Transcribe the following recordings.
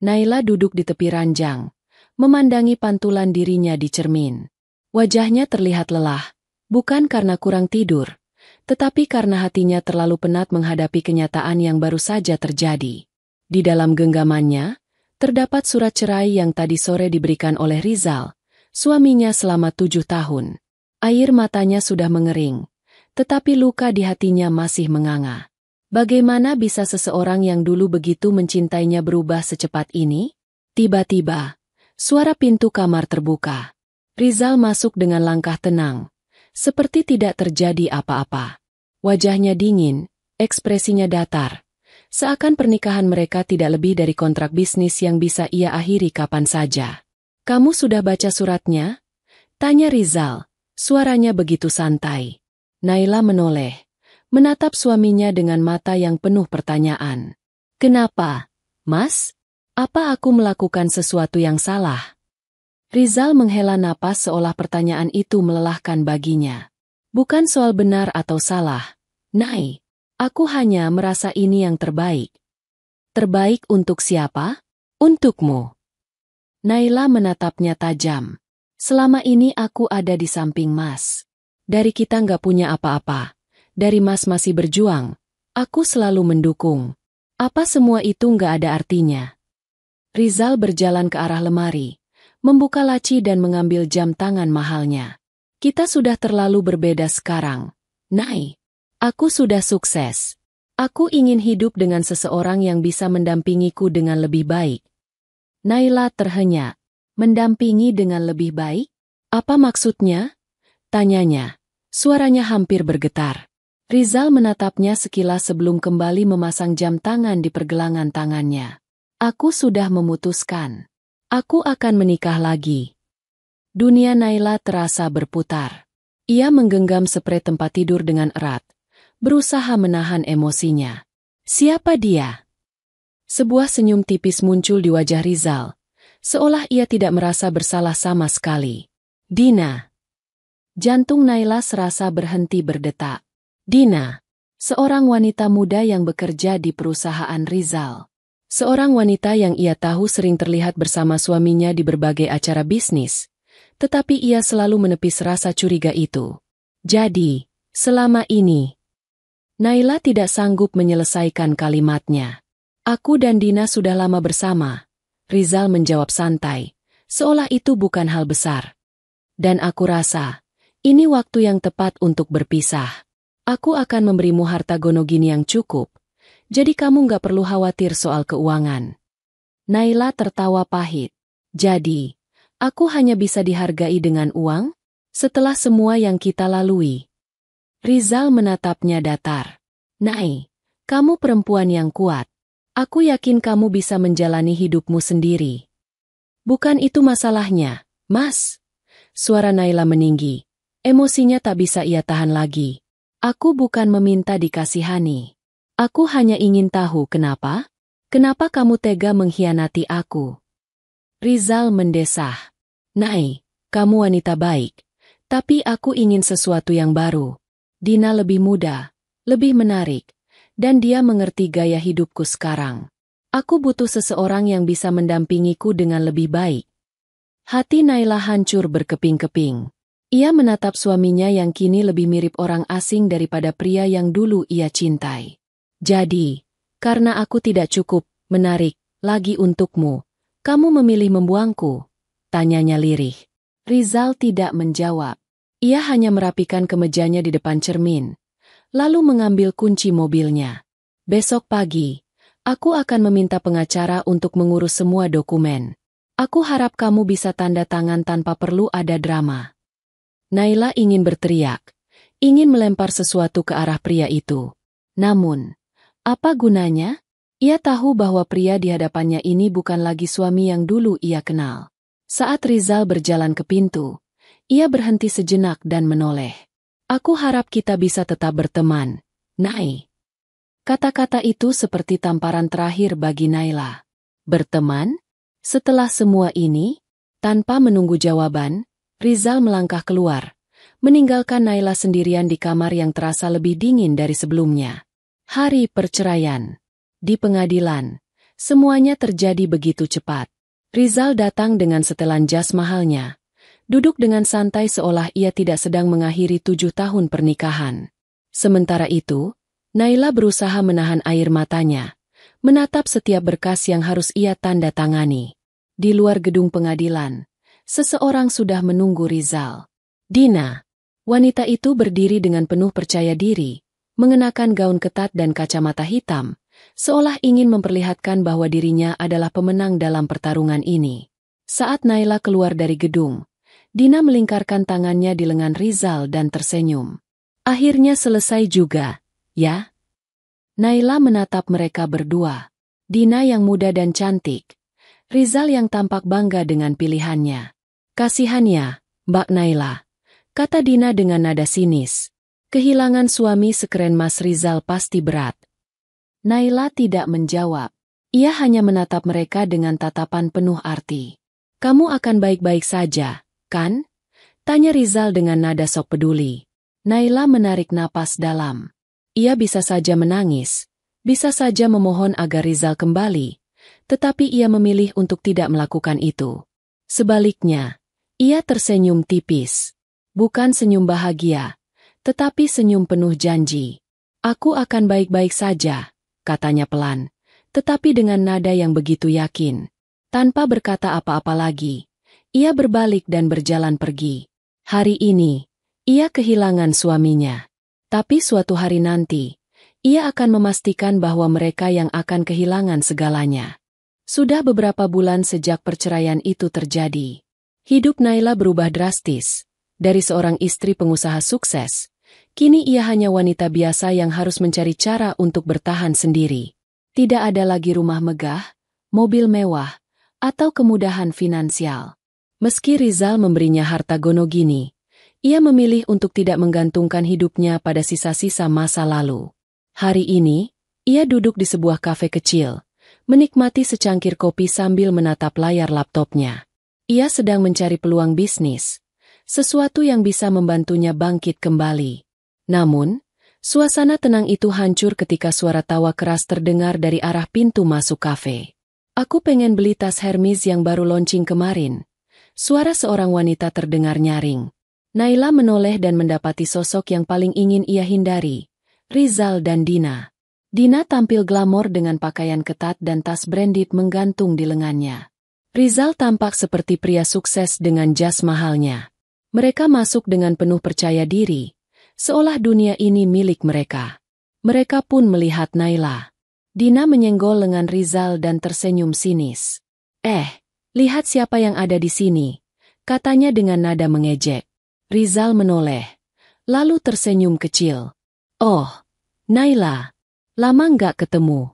Naila duduk di tepi ranjang, memandangi pantulan dirinya di cermin. Wajahnya terlihat lelah, bukan karena kurang tidur, tetapi karena hatinya terlalu penat menghadapi kenyataan yang baru saja terjadi. Di dalam genggamannya, terdapat surat cerai yang tadi sore diberikan oleh Rizal, suaminya selama 7 tahun. Air matanya sudah mengering, tetapi luka di hatinya masih menganga. Bagaimana bisa seseorang yang dulu begitu mencintainya berubah secepat ini? Tiba-tiba, suara pintu kamar terbuka. Rizal masuk dengan langkah tenang, seperti tidak terjadi apa-apa. Wajahnya dingin, ekspresinya datar. Seakan pernikahan mereka tidak lebih dari kontrak bisnis yang bisa ia akhiri kapan saja. "Kamu sudah baca suratnya?" tanya Rizal, suaranya begitu santai. Naila menoleh, menatap suaminya dengan mata yang penuh pertanyaan. "Kenapa, Mas? Apa aku melakukan sesuatu yang salah?" Rizal menghela napas seolah pertanyaan itu melelahkan baginya. "Bukan soal benar atau salah, Nay. Aku hanya merasa ini yang terbaik." "Terbaik untuk siapa?" "Untukmu." Naila menatapnya tajam. "Selama ini aku ada di samping Mas. Dari kita nggak punya apa-apa. Dari Mas masih berjuang, aku selalu mendukung. Apa semua itu nggak ada artinya?" Rizal berjalan ke arah lemari, membuka laci dan mengambil jam tangan mahalnya. "Kita sudah terlalu berbeda sekarang, Nay. Aku sudah sukses. Aku ingin hidup dengan seseorang yang bisa mendampingiku dengan lebih baik." Naila terhenyak. "Mendampingi dengan lebih baik? Apa maksudnya?" tanyanya. Suaranya hampir bergetar. Rizal menatapnya sekilas sebelum kembali memasang jam tangan di pergelangan tangannya. "Aku sudah memutuskan. Aku akan menikah lagi." Dunia Naila terasa berputar. Ia menggenggam sprei tempat tidur dengan erat, berusaha menahan emosinya. "Siapa dia?" Sebuah senyum tipis muncul di wajah Rizal, seolah ia tidak merasa bersalah sama sekali. "Dina." Jantung Naila serasa berhenti berdetak. Dina, seorang wanita muda yang bekerja di perusahaan Rizal. Seorang wanita yang ia tahu sering terlihat bersama suaminya di berbagai acara bisnis, tetapi ia selalu menepis rasa curiga itu. "Jadi, selama ini..." Naila tidak sanggup menyelesaikan kalimatnya. "Aku dan Dina sudah lama bersama," Rizal menjawab santai, seolah itu bukan hal besar. "Dan aku rasa, ini waktu yang tepat untuk berpisah. Aku akan memberimu harta gono gini yang cukup, jadi kamu nggak perlu khawatir soal keuangan." Naila tertawa pahit. "Jadi, aku hanya bisa dihargai dengan uang? Setelah semua yang kita lalui?" Rizal menatapnya datar. "Nay, kamu perempuan yang kuat. Aku yakin kamu bisa menjalani hidupmu sendiri." "Bukan itu masalahnya, Mas." Suara Naila meninggi. Emosinya tak bisa ia tahan lagi. "Aku bukan meminta dikasihani. Aku hanya ingin tahu kenapa? Kenapa kamu tega mengkhianati aku?" Rizal mendesah. "Nay, kamu wanita baik. Tapi aku ingin sesuatu yang baru. Dina lebih muda, lebih menarik, dan dia mengerti gaya hidupku sekarang. Aku butuh seseorang yang bisa mendampingiku dengan lebih baik." Hati Naila hancur berkeping-keping. Ia menatap suaminya yang kini lebih mirip orang asing daripada pria yang dulu ia cintai. "Jadi, karena aku tidak cukup menarik lagi untukmu, kamu memilih membuangku?" tanyanya lirih. Rizal tidak menjawab. Ia hanya merapikan kemejanya di depan cermin, lalu mengambil kunci mobilnya. "Besok pagi, aku akan meminta pengacara untuk mengurus semua dokumen. Aku harap kamu bisa tanda tangan tanpa perlu ada drama." Naila ingin berteriak, ingin melempar sesuatu ke arah pria itu. Namun, apa gunanya? Ia tahu bahwa pria di hadapannya ini bukan lagi suami yang dulu ia kenal. Saat Rizal berjalan ke pintu, ia berhenti sejenak dan menoleh. "Aku harap kita bisa tetap berteman, Nay." Kata-kata itu seperti tamparan terakhir bagi Naila. Berteman? Setelah semua ini? Tanpa menunggu jawaban, Rizal melangkah keluar, meninggalkan Naila sendirian di kamar yang terasa lebih dingin dari sebelumnya. Hari perceraian. Di pengadilan, Semuanya terjadi begitu cepat. Rizal datang dengan setelan jas mahalnya. Duduk dengan santai seolah ia tidak sedang mengakhiri 7 tahun pernikahan. Sementara itu, Naila berusaha menahan air matanya, menatap setiap berkas yang harus ia tanda tangani. Di luar gedung pengadilan, seseorang sudah menunggu Rizal. Dina. Wanita itu berdiri dengan penuh percaya diri, mengenakan gaun ketat dan kacamata hitam, seolah ingin memperlihatkan bahwa dirinya adalah pemenang dalam pertarungan ini. Saat Naila keluar dari gedung, Dina melingkarkan tangannya di lengan Rizal dan tersenyum. Akhirnya selesai juga, ya? Naila menatap mereka berdua. Dina yang muda dan cantik. Rizal yang tampak bangga dengan pilihannya. Kasihan ya, Mbak Naila, kata Dina dengan nada sinis. Kehilangan suami sekeren Mas Rizal pasti berat. Naila tidak menjawab. Ia hanya menatap mereka dengan tatapan penuh arti. Kamu akan baik-baik saja, kan? Tanya Rizal dengan nada sok peduli. Naila menarik napas dalam. Ia bisa saja menangis, bisa saja memohon agar Rizal kembali, tetapi ia memilih untuk tidak melakukan itu. Sebaliknya, ia tersenyum tipis. Bukan senyum bahagia, tetapi senyum penuh janji. Aku akan baik-baik saja, katanya pelan, tetapi dengan nada yang begitu yakin. Tanpa berkata apa-apa lagi, ia berbalik dan berjalan pergi. Hari ini, ia kehilangan suaminya. Tapi suatu hari nanti, ia akan memastikan bahwa mereka yang akan kehilangan segalanya. Sudah beberapa bulan sejak perceraian itu terjadi. Hidup Naila berubah drastis. Dari seorang istri pengusaha sukses, kini ia hanya wanita biasa yang harus mencari cara untuk bertahan sendiri. Tidak ada lagi rumah megah, mobil mewah, atau kemudahan finansial. Meski Rizal memberinya harta gonogini, ia memilih untuk tidak menggantungkan hidupnya pada sisa-sisa masa lalu. Hari ini, ia duduk di sebuah kafe kecil, menikmati secangkir kopi sambil menatap layar laptopnya. Ia sedang mencari peluang bisnis, sesuatu yang bisa membantunya bangkit kembali. Namun, suasana tenang itu hancur ketika suara tawa keras terdengar dari arah pintu masuk kafe. Aku pengen beli tas Hermes yang baru launching kemarin. Suara seorang wanita terdengar nyaring. Naila menoleh dan mendapati sosok yang paling ingin ia hindari, Rizal dan Dina. Dina tampil glamor dengan pakaian ketat dan tas branded menggantung di lengannya. Rizal tampak seperti pria sukses dengan jas mahalnya. Mereka masuk dengan penuh percaya diri, seolah dunia ini milik mereka. Mereka pun melihat Naila. Dina menyenggol lengan Rizal dan tersenyum sinis. Lihat siapa yang ada di sini, katanya dengan nada mengejek. Rizal menoleh, lalu tersenyum kecil. Oh, Naila, lama nggak ketemu.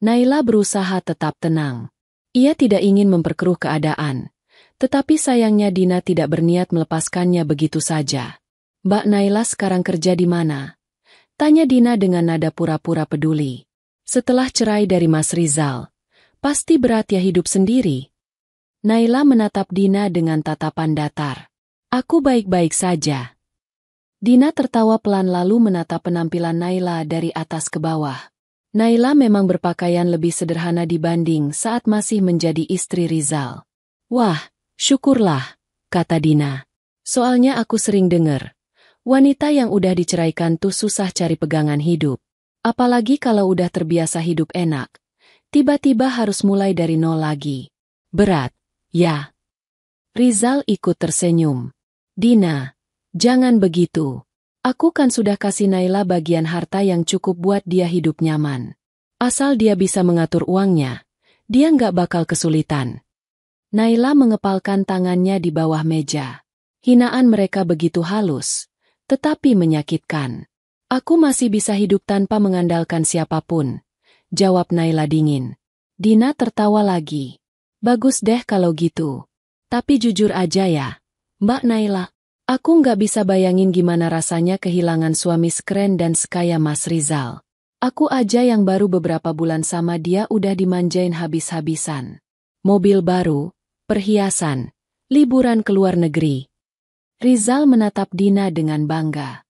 Naila berusaha tetap tenang. Ia tidak ingin memperkeruh keadaan, tetapi sayangnya Dina tidak berniat melepaskannya begitu saja. Mbak Naila sekarang kerja di mana? Tanya Dina dengan nada pura-pura peduli. Setelah cerai dari Mas Rizal, pasti berat ya hidup sendiri. Naila menatap Dina dengan tatapan datar. Aku baik-baik saja. Dina tertawa pelan lalu menatap penampilan Naila dari atas ke bawah. Naila memang berpakaian lebih sederhana dibanding saat masih menjadi istri Rizal. Wah, syukurlah, kata Dina. Soalnya aku sering dengar, wanita yang udah diceraikan tuh susah cari pegangan hidup. Apalagi kalau udah terbiasa hidup enak, tiba-tiba harus mulai dari nol lagi. Berat, ya. Rizal ikut tersenyum. Dina, jangan begitu. Aku kan sudah kasih Naila bagian harta yang cukup buat dia hidup nyaman. Asal dia bisa mengatur uangnya, dia nggak bakal kesulitan. Naila mengepalkan tangannya di bawah meja. Hinaan mereka begitu halus, tetapi menyakitkan. Aku masih bisa hidup tanpa mengandalkan siapapun, jawab Naila dingin. Dina tertawa lagi. Bagus deh kalau gitu. Tapi jujur aja ya, Mbak Naila, aku nggak bisa bayangin gimana rasanya kehilangan suami sekeren dan sekaya Mas Rizal. Aku aja yang baru beberapa bulan sama dia udah dimanjain habis-habisan. Mobil baru, perhiasan, liburan ke luar negeri. Rizal menatap Dina dengan bangga.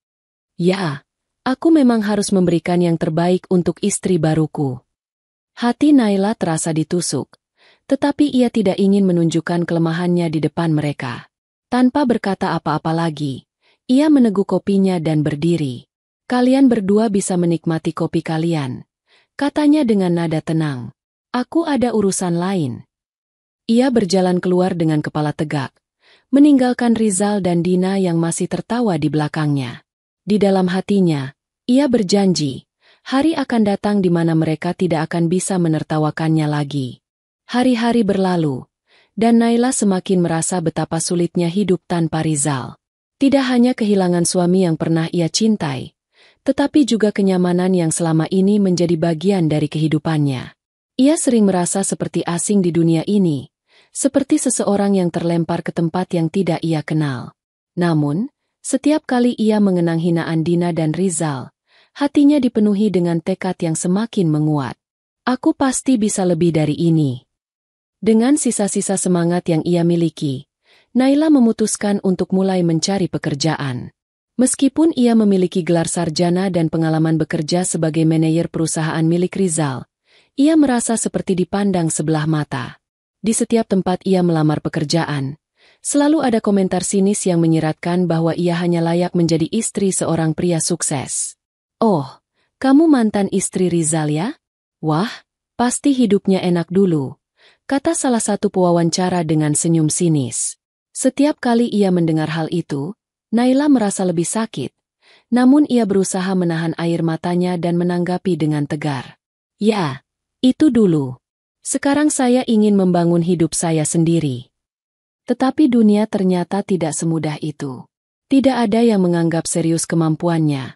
Ya, aku memang harus memberikan yang terbaik untuk istri baruku. Hati Naila terasa ditusuk, tetapi ia tidak ingin menunjukkan kelemahannya di depan mereka. Tanpa berkata apa-apa lagi, ia meneguk kopinya dan berdiri. Kalian berdua bisa menikmati kopi kalian, katanya dengan nada tenang. Aku ada urusan lain. Ia berjalan keluar dengan kepala tegak, meninggalkan Rizal dan Dina yang masih tertawa di belakangnya. Di dalam hatinya, ia berjanji, hari akan datang di mana mereka tidak akan bisa menertawakannya lagi. Hari-hari berlalu, dan Naila semakin merasa betapa sulitnya hidup tanpa Rizal. Tidak hanya kehilangan suami yang pernah ia cintai, tetapi juga kenyamanan yang selama ini menjadi bagian dari kehidupannya. Ia sering merasa seperti asing di dunia ini, seperti seseorang yang terlempar ke tempat yang tidak ia kenal. Namun, setiap kali ia mengenang hinaan Dina dan Rizal, hatinya dipenuhi dengan tekad yang semakin menguat. Aku pasti bisa lebih dari ini. Dengan sisa-sisa semangat yang ia miliki, Naila memutuskan untuk mulai mencari pekerjaan. Meskipun ia memiliki gelar sarjana dan pengalaman bekerja sebagai manajer perusahaan milik Rizal, ia merasa seperti dipandang sebelah mata. Di setiap tempat ia melamar pekerjaan, selalu ada komentar sinis yang menyiratkan bahwa ia hanya layak menjadi istri seorang pria sukses. Oh, kamu mantan istri Rizal ya? Wah, pasti hidupnya enak dulu, kata salah satu pewawancara dengan senyum sinis. Setiap kali ia mendengar hal itu, Naila merasa lebih sakit, namun ia berusaha menahan air matanya dan menanggapi dengan tegar. Ya, itu dulu. Sekarang saya ingin membangun hidup saya sendiri. Tetapi dunia ternyata tidak semudah itu. Tidak ada yang menganggap serius kemampuannya.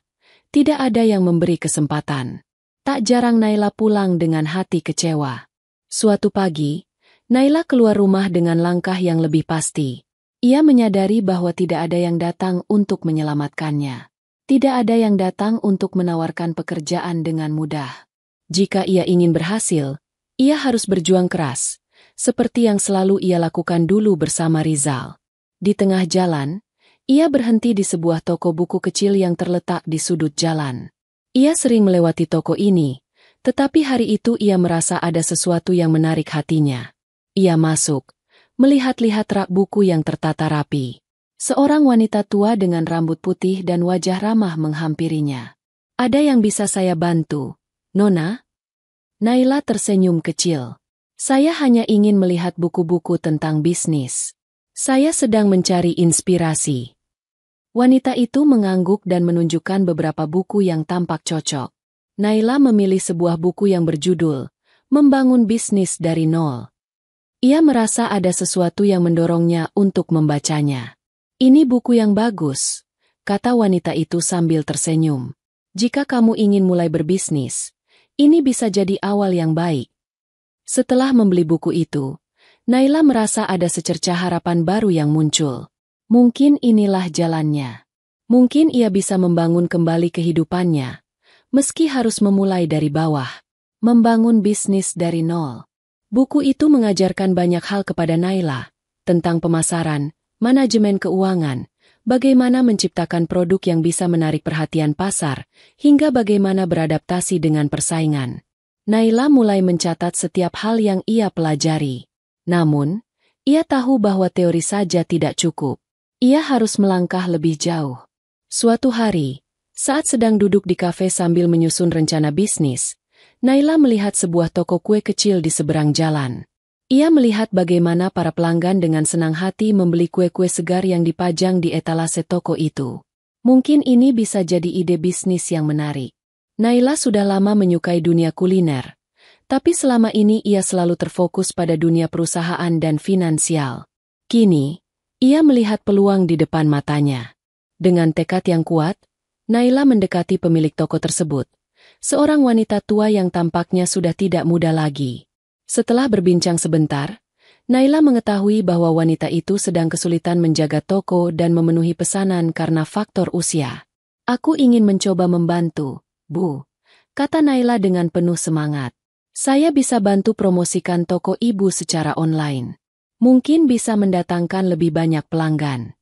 Tidak ada yang memberi kesempatan. Tak jarang Naila pulang dengan hati kecewa. Suatu pagi, Naila keluar rumah dengan langkah yang lebih pasti. Ia menyadari bahwa tidak ada yang datang untuk menyelamatkannya. Tidak ada yang datang untuk menawarkan pekerjaan dengan mudah. Jika ia ingin berhasil, ia harus berjuang keras, seperti yang selalu ia lakukan dulu bersama Rizal. Di tengah jalan, ia berhenti di sebuah toko buku kecil yang terletak di sudut jalan. Ia sering melewati toko ini, tetapi hari itu ia merasa ada sesuatu yang menarik hatinya. Ia masuk, melihat-lihat rak buku yang tertata rapi. Seorang wanita tua dengan rambut putih dan wajah ramah menghampirinya. Ada yang bisa saya bantu, Nona? Naila tersenyum kecil. Saya hanya ingin melihat buku-buku tentang bisnis. Saya sedang mencari inspirasi. Wanita itu mengangguk dan menunjukkan beberapa buku yang tampak cocok. Naila memilih sebuah buku yang berjudul Membangun Bisnis dari Nol. Ia merasa ada sesuatu yang mendorongnya untuk membacanya. Ini buku yang bagus, kata wanita itu sambil tersenyum. Jika kamu ingin mulai berbisnis, ini bisa jadi awal yang baik. Setelah membeli buku itu, Naila merasa ada secercah harapan baru yang muncul. Mungkin inilah jalannya. Mungkin ia bisa membangun kembali kehidupannya, meski harus memulai dari bawah. Membangun bisnis dari nol. Buku itu mengajarkan banyak hal kepada Naila, tentang pemasaran, manajemen keuangan, bagaimana menciptakan produk yang bisa menarik perhatian pasar, hingga bagaimana beradaptasi dengan persaingan. Naila mulai mencatat setiap hal yang ia pelajari. Namun, ia tahu bahwa teori saja tidak cukup. Ia harus melangkah lebih jauh. Suatu hari, saat sedang duduk di kafe sambil menyusun rencana bisnis, Naila melihat sebuah toko kue kecil di seberang jalan. Ia melihat bagaimana para pelanggan dengan senang hati membeli kue-kue segar yang dipajang di etalase toko itu. Mungkin ini bisa jadi ide bisnis yang menarik. Naila sudah lama menyukai dunia kuliner, tapi selama ini ia selalu terfokus pada dunia perusahaan dan finansial. Kini, ia melihat peluang di depan matanya. Dengan tekad yang kuat, Naila mendekati pemilik toko tersebut, seorang wanita tua yang tampaknya sudah tidak muda lagi. Setelah berbincang sebentar, Naila mengetahui bahwa wanita itu sedang kesulitan menjaga toko dan memenuhi pesanan karena faktor usia. Aku ingin mencoba membantu, Bu, kata Naila dengan penuh semangat. Saya bisa bantu promosikan toko ibu secara online. Mungkin bisa mendatangkan lebih banyak pelanggan.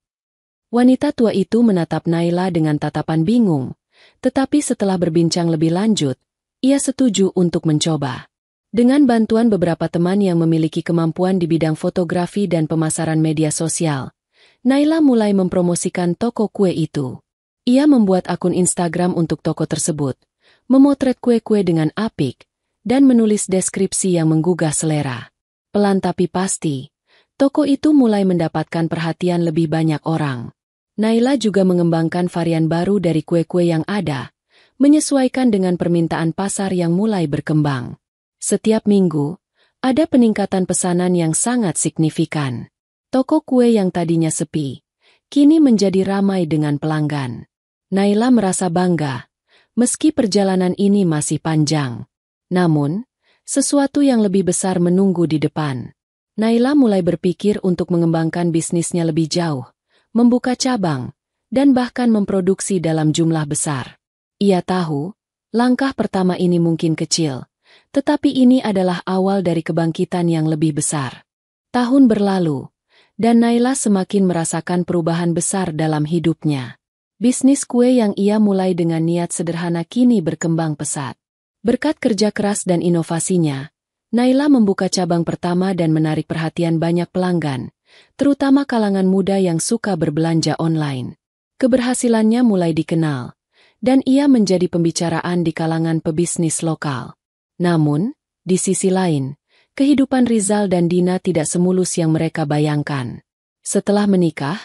Wanita tua itu menatap Naila dengan tatapan bingung, tetapi setelah berbincang lebih lanjut, ia setuju untuk mencoba. Dengan bantuan beberapa teman yang memiliki kemampuan di bidang fotografi dan pemasaran media sosial, Naila mulai mempromosikan toko kue itu. Ia membuat akun Instagram untuk toko tersebut, memotret kue-kue dengan apik, dan menulis deskripsi yang menggugah selera. Pelan tapi pasti, toko itu mulai mendapatkan perhatian lebih banyak orang. Naila juga mengembangkan varian baru dari kue-kue yang ada, menyesuaikan dengan permintaan pasar yang mulai berkembang. Setiap minggu, ada peningkatan pesanan yang sangat signifikan. Toko kue yang tadinya sepi, kini menjadi ramai dengan pelanggan. Naila merasa bangga, meski perjalanan ini masih panjang. Namun, sesuatu yang lebih besar menunggu di depan. Naila mulai berpikir untuk mengembangkan bisnisnya lebih jauh, membuka cabang, dan bahkan memproduksi dalam jumlah besar. Ia tahu, langkah pertama ini mungkin kecil, tetapi ini adalah awal dari kebangkitan yang lebih besar. Tahun berlalu, dan Naila semakin merasakan perubahan besar dalam hidupnya. Bisnis kue yang ia mulai dengan niat sederhana kini berkembang pesat. Berkat kerja keras dan inovasinya, Naila membuka cabang pertama dan menarik perhatian banyak pelanggan, terutama kalangan muda yang suka berbelanja online. Keberhasilannya mulai dikenal, dan ia menjadi pembicaraan di kalangan pebisnis lokal. Namun, di sisi lain, kehidupan Rizal dan Dina tidak semulus yang mereka bayangkan. Setelah menikah,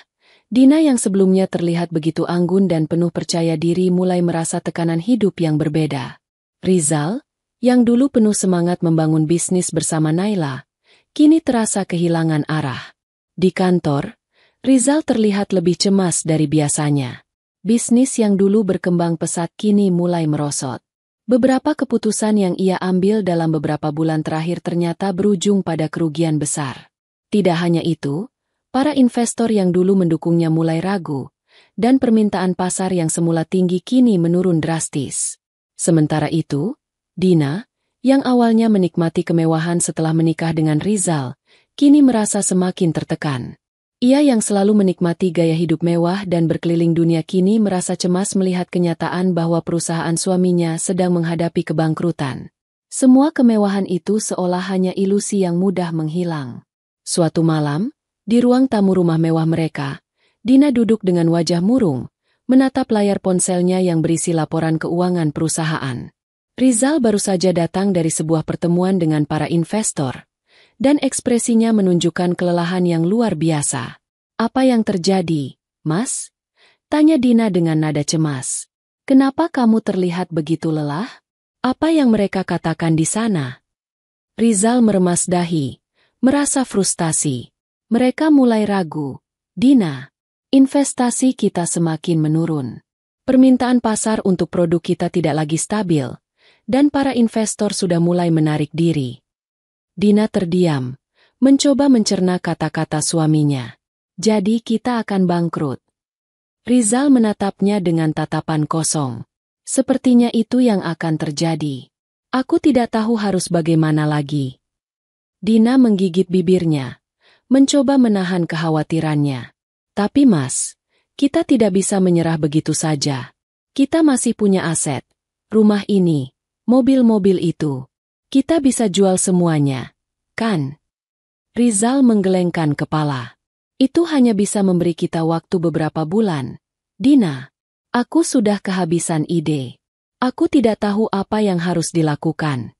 Dina yang sebelumnya terlihat begitu anggun dan penuh percaya diri mulai merasa tekanan hidup yang berbeda. Rizal, yang dulu penuh semangat membangun bisnis bersama Naila, kini terasa kehilangan arah. Di kantor, Rizal terlihat lebih cemas dari biasanya. Bisnis yang dulu berkembang pesat kini mulai merosot. Beberapa keputusan yang ia ambil dalam beberapa bulan terakhir ternyata berujung pada kerugian besar. Tidak hanya itu, para investor yang dulu mendukungnya mulai ragu, dan permintaan pasar yang semula tinggi kini menurun drastis. Sementara itu, Dina, yang awalnya menikmati kemewahan setelah menikah dengan Rizal, kini merasa semakin tertekan. Ia yang selalu menikmati gaya hidup mewah dan berkeliling dunia kini merasa cemas melihat kenyataan bahwa perusahaan suaminya sedang menghadapi kebangkrutan. Semua kemewahan itu seolah hanya ilusi yang mudah menghilang. Suatu malam, di ruang tamu rumah mewah mereka, Dina duduk dengan wajah murung, menatap layar ponselnya yang berisi laporan keuangan perusahaan. Rizal baru saja datang dari sebuah pertemuan dengan para investor, dan ekspresinya menunjukkan kelelahan yang luar biasa. "Apa yang terjadi, Mas?" tanya Dina dengan nada cemas. "Kenapa kamu terlihat begitu lelah? Apa yang mereka katakan di sana?" Rizal meremas dahi, merasa frustasi. "Mereka mulai ragu, Dina. Investasi kita semakin menurun. Permintaan pasar untuk produk kita tidak lagi stabil, dan para investor sudah mulai menarik diri." Dina terdiam, mencoba mencerna kata-kata suaminya. "Jadi kita akan bangkrut." Rizal menatapnya dengan tatapan kosong. "Sepertinya itu yang akan terjadi. Aku tidak tahu harus bagaimana lagi." Dina menggigit bibirnya, mencoba menahan kekhawatirannya. "Tapi Mas, kita tidak bisa menyerah begitu saja. Kita masih punya aset, rumah ini, mobil-mobil itu. Kita bisa jual semuanya, kan?" Rizal menggelengkan kepala. "Itu hanya bisa memberi kita waktu beberapa bulan. Dina, aku sudah kehabisan ide. Aku tidak tahu apa yang harus dilakukan."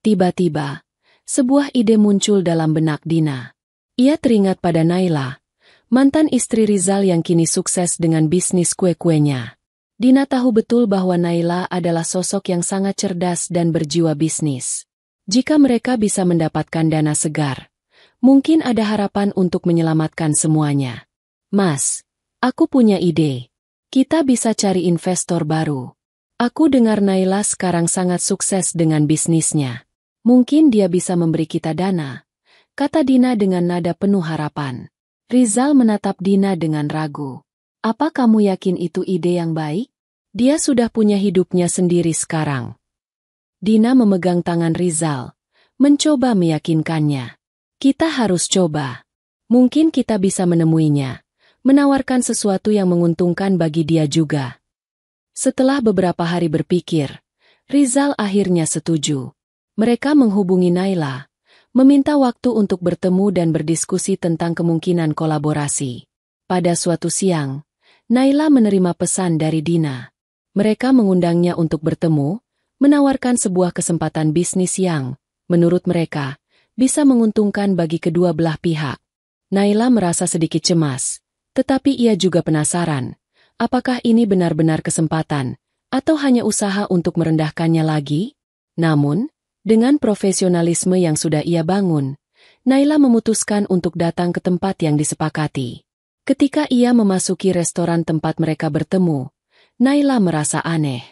Tiba-tiba, sebuah ide muncul dalam benak Dina. Ia teringat pada Naila, mantan istri Rizal yang kini sukses dengan bisnis kue-kuenya. Dina tahu betul bahwa Naila adalah sosok yang sangat cerdas dan berjiwa bisnis. Jika mereka bisa mendapatkan dana segar, mungkin ada harapan untuk menyelamatkan semuanya. "Mas, aku punya ide. Kita bisa cari investor baru. Aku dengar Naila sekarang sangat sukses dengan bisnisnya. Mungkin dia bisa memberi kita dana," kata Dina dengan nada penuh harapan. Rizal menatap Dina dengan ragu. "Apa kamu yakin itu ide yang baik? Dia sudah punya hidupnya sendiri sekarang." Dina memegang tangan Rizal, mencoba meyakinkannya. "Kita harus coba. Mungkin kita bisa menemuinya, menawarkan sesuatu yang menguntungkan bagi dia juga." Setelah beberapa hari berpikir, Rizal akhirnya setuju. Mereka menghubungi Naila, meminta waktu untuk bertemu dan berdiskusi tentang kemungkinan kolaborasi. Pada suatu siang, Naila menerima pesan dari Dina. Mereka mengundangnya untuk bertemu, menawarkan sebuah kesempatan bisnis yang, menurut mereka, bisa menguntungkan bagi kedua belah pihak. Naila merasa sedikit cemas, tetapi ia juga penasaran, apakah ini benar-benar kesempatan, atau hanya usaha untuk merendahkannya lagi? Namun, dengan profesionalisme yang sudah ia bangun, Naila memutuskan untuk datang ke tempat yang disepakati. Ketika ia memasuki restoran tempat mereka bertemu, Naila merasa aneh.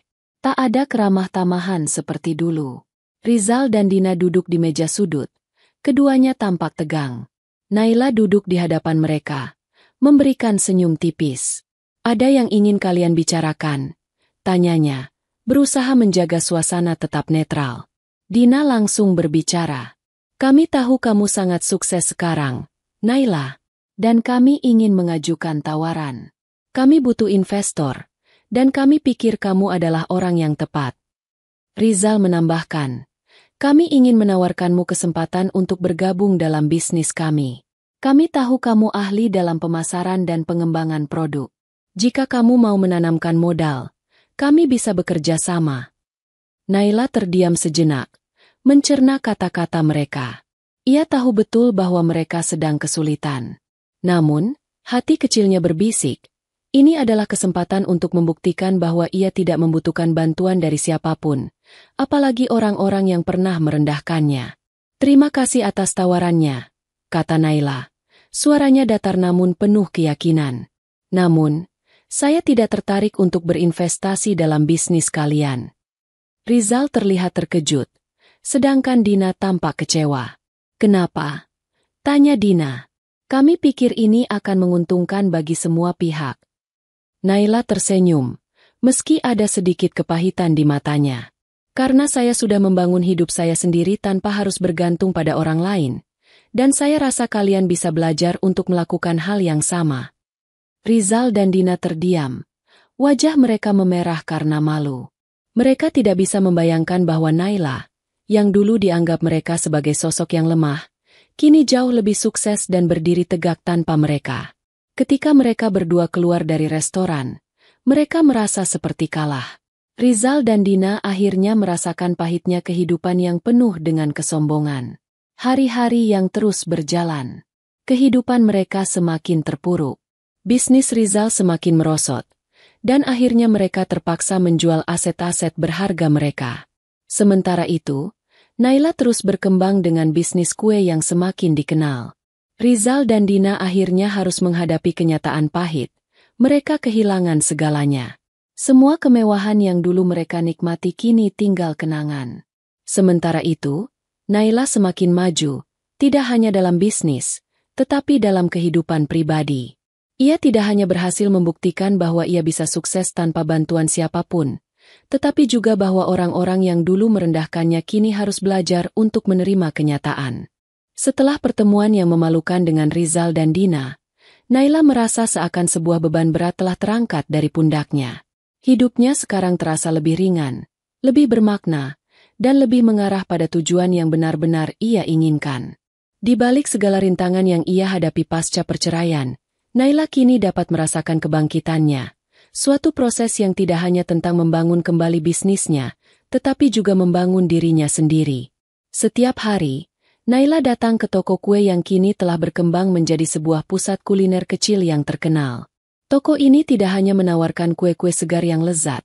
Tak ada keramah tamahan seperti dulu. Rizal dan Dina duduk di meja sudut. Keduanya tampak tegang. Naila duduk di hadapan mereka, memberikan senyum tipis. "Ada yang ingin kalian bicarakan?" tanyanya, berusaha menjaga suasana tetap netral. Dina langsung berbicara. "Kami tahu kamu sangat sukses sekarang, Naila, dan kami ingin mengajukan tawaran. Kami butuh investor, dan kami pikir kamu adalah orang yang tepat." Rizal menambahkan, "Kami ingin menawarkanmu kesempatan untuk bergabung dalam bisnis kami. Kami tahu kamu ahli dalam pemasaran dan pengembangan produk. Jika kamu mau menanamkan modal, kami bisa bekerja sama." Naila terdiam sejenak, mencerna kata-kata mereka. Ia tahu betul bahwa mereka sedang kesulitan. Namun, hati kecilnya berbisik, ini adalah kesempatan untuk membuktikan bahwa ia tidak membutuhkan bantuan dari siapapun, apalagi orang-orang yang pernah merendahkannya. "Terima kasih atas tawarannya," kata Naila. Suaranya datar namun penuh keyakinan. "Namun, saya tidak tertarik untuk berinvestasi dalam bisnis kalian." Rizal terlihat terkejut, sedangkan Dina tampak kecewa. "Kenapa?" tanya Dina. "Kami pikir ini akan menguntungkan bagi semua pihak." Naila tersenyum, meski ada sedikit kepahitan di matanya. "Karena saya sudah membangun hidup saya sendiri tanpa harus bergantung pada orang lain, dan saya rasa kalian bisa belajar untuk melakukan hal yang sama." Rizal dan Dina terdiam. Wajah mereka memerah karena malu. Mereka tidak bisa membayangkan bahwa Naila, yang dulu dianggap mereka sebagai sosok yang lemah, kini jauh lebih sukses dan berdiri tegak tanpa mereka. Ketika mereka berdua keluar dari restoran, mereka merasa seperti kalah. Rizal dan Dina akhirnya merasakan pahitnya kehidupan yang penuh dengan kesombongan. Hari-hari yang terus berjalan. Kehidupan mereka semakin terpuruk. Bisnis Rizal semakin merosot, dan akhirnya mereka terpaksa menjual aset-aset berharga mereka. Sementara itu, Naila terus berkembang dengan bisnis kue yang semakin dikenal. Rizal dan Dina akhirnya harus menghadapi kenyataan pahit. Mereka kehilangan segalanya. Semua kemewahan yang dulu mereka nikmati kini tinggal kenangan. Sementara itu, Naila semakin maju, tidak hanya dalam bisnis, tetapi dalam kehidupan pribadi. Ia tidak hanya berhasil membuktikan bahwa ia bisa sukses tanpa bantuan siapapun, tetapi juga bahwa orang-orang yang dulu merendahkannya kini harus belajar untuk menerima kenyataan. Setelah pertemuan yang memalukan dengan Rizal dan Dina, Naila merasa seakan sebuah beban berat telah terangkat dari pundaknya. Hidupnya sekarang terasa lebih ringan, lebih bermakna, dan lebih mengarah pada tujuan yang benar-benar ia inginkan. Di balik segala rintangan yang ia hadapi pasca perceraian, Naila kini dapat merasakan kebangkitannya, suatu proses yang tidak hanya tentang membangun kembali bisnisnya, tetapi juga membangun dirinya sendiri. Setiap hari, Naila datang ke toko kue yang kini telah berkembang menjadi sebuah pusat kuliner kecil yang terkenal. Toko ini tidak hanya menawarkan kue-kue segar yang lezat,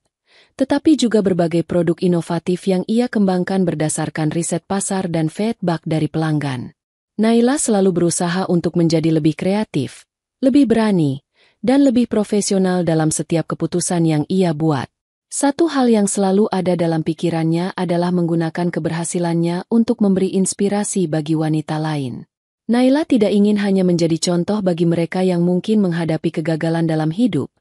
tetapi juga berbagai produk inovatif yang ia kembangkan berdasarkan riset pasar dan feedback dari pelanggan. Naila selalu berusaha untuk menjadi lebih kreatif, lebih berani, dan lebih profesional dalam setiap keputusan yang ia buat. Satu hal yang selalu ada dalam pikirannya adalah menggunakan keberhasilannya untuk memberi inspirasi bagi wanita lain. Naila tidak ingin hanya menjadi contoh bagi mereka yang mungkin menghadapi kegagalan dalam hidup,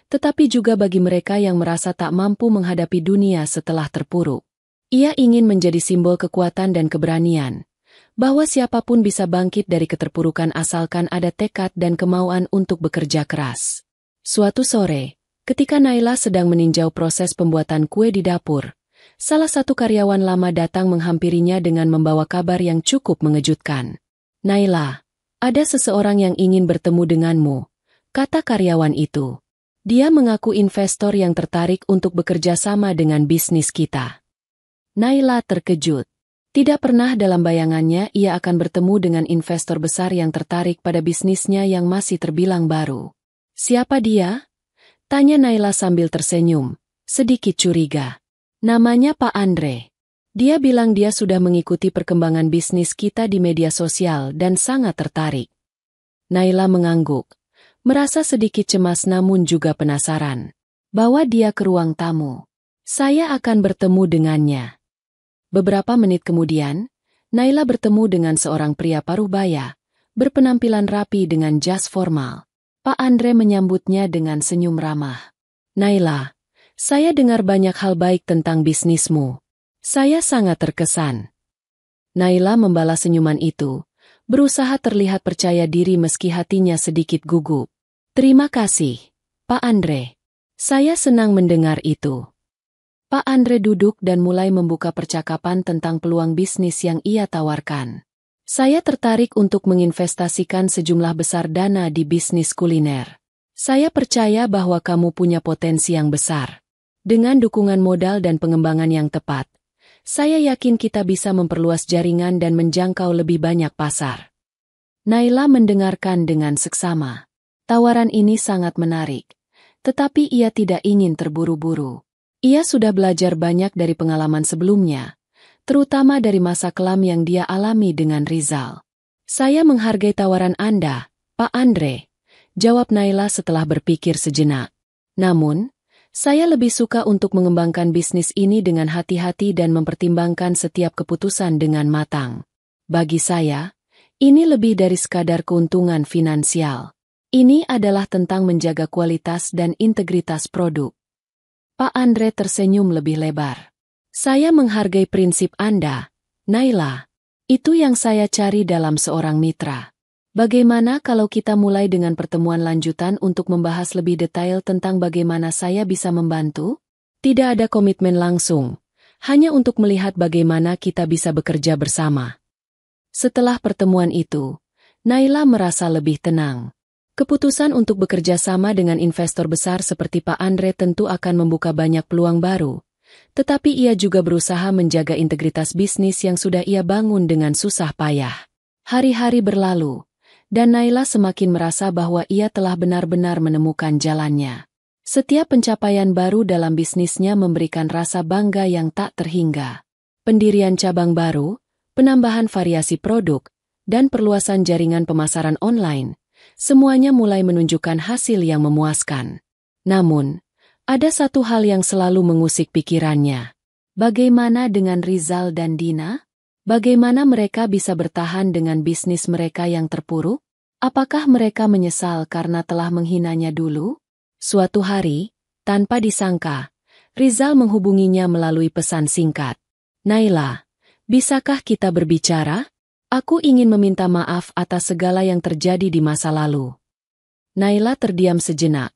tetapi juga bagi mereka yang merasa tak mampu menghadapi dunia setelah terpuruk. Ia ingin menjadi simbol kekuatan dan keberanian, bahwa siapapun bisa bangkit dari keterpurukan asalkan ada tekad dan kemauan untuk bekerja keras. Suatu sore, ketika Naila sedang meninjau proses pembuatan kue di dapur, salah satu karyawan lama datang menghampirinya dengan membawa kabar yang cukup mengejutkan. "Naila, ada seseorang yang ingin bertemu denganmu," kata karyawan itu. "Dia mengaku investor yang tertarik untuk bekerja sama dengan bisnis kita." Naila terkejut. Tidak pernah dalam bayangannya ia akan bertemu dengan investor besar yang tertarik pada bisnisnya yang masih terbilang baru. "Siapa dia?" tanya Naila sambil tersenyum, sedikit curiga. "Namanya Pak Andre. Dia bilang dia sudah mengikuti perkembangan bisnis kita di media sosial dan sangat tertarik." Naila mengangguk, merasa sedikit cemas namun juga penasaran. "Bawa dia ke ruang tamu. Saya akan bertemu dengannya." Beberapa menit kemudian, Naila bertemu dengan seorang pria paruh baya, berpenampilan rapi dengan jas formal. Pak Andre menyambutnya dengan senyum ramah. "Naila, saya dengar banyak hal baik tentang bisnismu. Saya sangat terkesan." Naila membalas senyuman itu, berusaha terlihat percaya diri meski hatinya sedikit gugup. "Terima kasih, Pak Andre. Saya senang mendengar itu." Pak Andre duduk dan mulai membuka percakapan tentang peluang bisnis yang ia tawarkan. "Saya tertarik untuk menginvestasikan sejumlah besar dana di bisnis kuliner. Saya percaya bahwa kamu punya potensi yang besar. Dengan dukungan modal dan pengembangan yang tepat, saya yakin kita bisa memperluas jaringan dan menjangkau lebih banyak pasar." Naila mendengarkan dengan seksama. Tawaran ini sangat menarik, tetapi ia tidak ingin terburu-buru. Ia sudah belajar banyak dari pengalaman sebelumnya, terutama dari masa kelam yang dia alami dengan Rizal. "Saya menghargai tawaran Anda, Pak Andre," jawab Naila setelah berpikir sejenak. "Namun, saya lebih suka untuk mengembangkan bisnis ini dengan hati-hati dan mempertimbangkan setiap keputusan dengan matang. Bagi saya, ini lebih dari sekadar keuntungan finansial. Ini adalah tentang menjaga kualitas dan integritas produk." Pak Andre tersenyum lebih lebar. "Saya menghargai prinsip Anda, Naila. Itu yang saya cari dalam seorang mitra. Bagaimana kalau kita mulai dengan pertemuan lanjutan untuk membahas lebih detail tentang bagaimana saya bisa membantu? Tidak ada komitmen langsung, hanya untuk melihat bagaimana kita bisa bekerja bersama." Setelah pertemuan itu, Naila merasa lebih tenang. Keputusan untuk bekerja sama dengan investor besar seperti Pak Andre tentu akan membuka banyak peluang baru, tetapi ia juga berusaha menjaga integritas bisnis yang sudah ia bangun dengan susah payah. Hari-hari berlalu, dan Naila semakin merasa bahwa ia telah benar-benar menemukan jalannya. Setiap pencapaian baru dalam bisnisnya memberikan rasa bangga yang tak terhingga. Pendirian cabang baru, penambahan variasi produk, dan perluasan jaringan pemasaran online, semuanya mulai menunjukkan hasil yang memuaskan. Namun, ada satu hal yang selalu mengusik pikirannya. Bagaimana dengan Rizal dan Dina? Bagaimana mereka bisa bertahan dengan bisnis mereka yang terpuruk? Apakah mereka menyesal karena telah menghinanya dulu? Suatu hari, tanpa disangka, Rizal menghubunginya melalui pesan singkat. "Naila, bisakah kita berbicara? Aku ingin meminta maaf atas segala yang terjadi di masa lalu." Naila terdiam sejenak,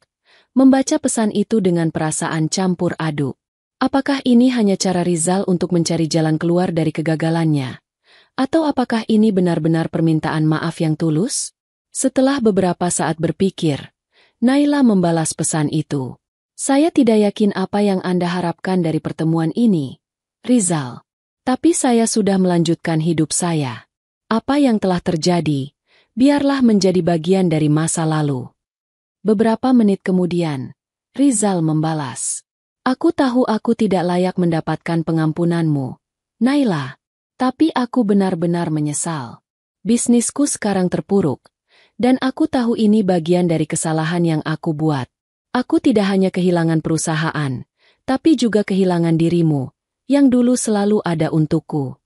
membaca pesan itu dengan perasaan campur aduk. Apakah ini hanya cara Rizal untuk mencari jalan keluar dari kegagalannya? Atau apakah ini benar-benar permintaan maaf yang tulus? Setelah beberapa saat berpikir, Naila membalas pesan itu. "Saya tidak yakin apa yang Anda harapkan dari pertemuan ini, Rizal. Tapi saya sudah melanjutkan hidup saya. Apa yang telah terjadi, biarlah menjadi bagian dari masa lalu." Beberapa menit kemudian, Rizal membalas. "Aku tahu aku tidak layak mendapatkan pengampunanmu, Naila. Tapi aku benar-benar menyesal. Bisnisku sekarang terpuruk, dan aku tahu ini bagian dari kesalahan yang aku buat. Aku tidak hanya kehilangan perusahaan, tapi juga kehilangan dirimu, yang dulu selalu ada untukku."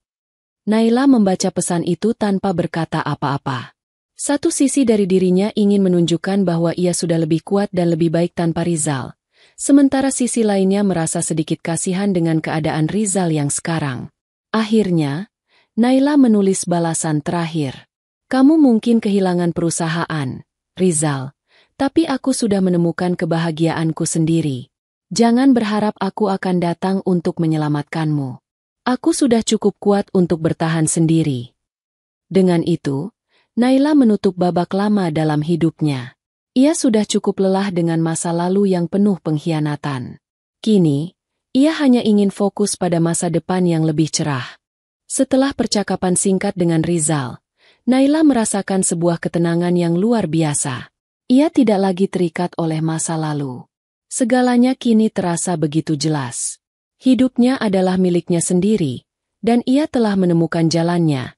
Naila membaca pesan itu tanpa berkata apa-apa. Satu sisi dari dirinya ingin menunjukkan bahwa ia sudah lebih kuat dan lebih baik tanpa Rizal. Sementara sisi lainnya merasa sedikit kasihan dengan keadaan Rizal yang sekarang. Akhirnya, Naila menulis balasan terakhir. "Kamu mungkin kehilangan perusahaan, Rizal, tapi aku sudah menemukan kebahagiaanku sendiri. Jangan berharap aku akan datang untuk menyelamatkanmu. Aku sudah cukup kuat untuk bertahan sendiri. Dengan itu, Naila menutup babak lama dalam hidupnya. Ia sudah cukup lelah dengan masa lalu yang penuh pengkhianatan. Kini, ia hanya ingin fokus pada masa depan yang lebih cerah. Setelah percakapan singkat dengan Rizal, Naila merasakan sebuah ketenangan yang luar biasa. Ia tidak lagi terikat oleh masa lalu. Segalanya kini terasa begitu jelas. Hidupnya adalah miliknya sendiri, dan ia telah menemukan jalannya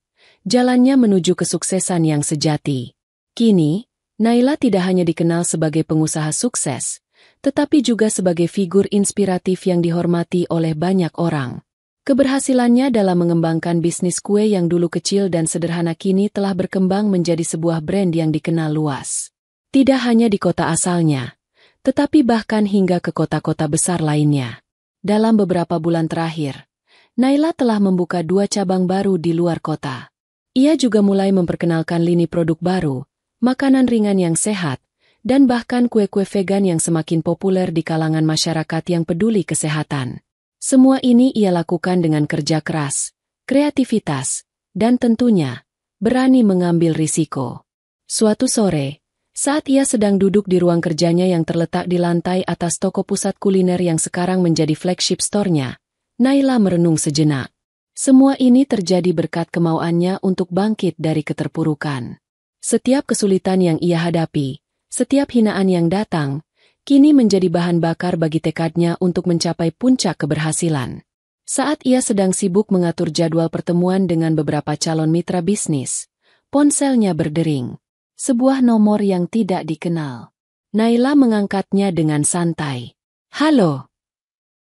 menuju kesuksesan yang sejati. Kini, Naila tidak hanya dikenal sebagai pengusaha sukses, tetapi juga sebagai figur inspiratif yang dihormati oleh banyak orang. Keberhasilannya dalam mengembangkan bisnis kue yang dulu kecil dan sederhana kini telah berkembang menjadi sebuah brand yang dikenal luas. Tidak hanya di kota asalnya, tetapi bahkan hingga ke kota-kota besar lainnya. Dalam beberapa bulan terakhir, Naila telah membuka 2 cabang baru di luar kota. Ia juga mulai memperkenalkan lini produk baru, makanan ringan yang sehat, dan bahkan kue-kue vegan yang semakin populer di kalangan masyarakat yang peduli kesehatan. Semua ini ia lakukan dengan kerja keras, kreativitas, dan tentunya, berani mengambil risiko. Suatu sore, saat ia sedang duduk di ruang kerjanya yang terletak di lantai atas toko pusat kuliner yang sekarang menjadi flagship store-nya, Naila merenung sejenak. Semua ini terjadi berkat kemauannya untuk bangkit dari keterpurukan. Setiap kesulitan yang ia hadapi, setiap hinaan yang datang, kini menjadi bahan bakar bagi tekadnya untuk mencapai puncak keberhasilan. Saat ia sedang sibuk mengatur jadwal pertemuan dengan beberapa calon mitra bisnis, ponselnya berdering. Sebuah nomor yang tidak dikenal. Naila mengangkatnya dengan santai. "Halo."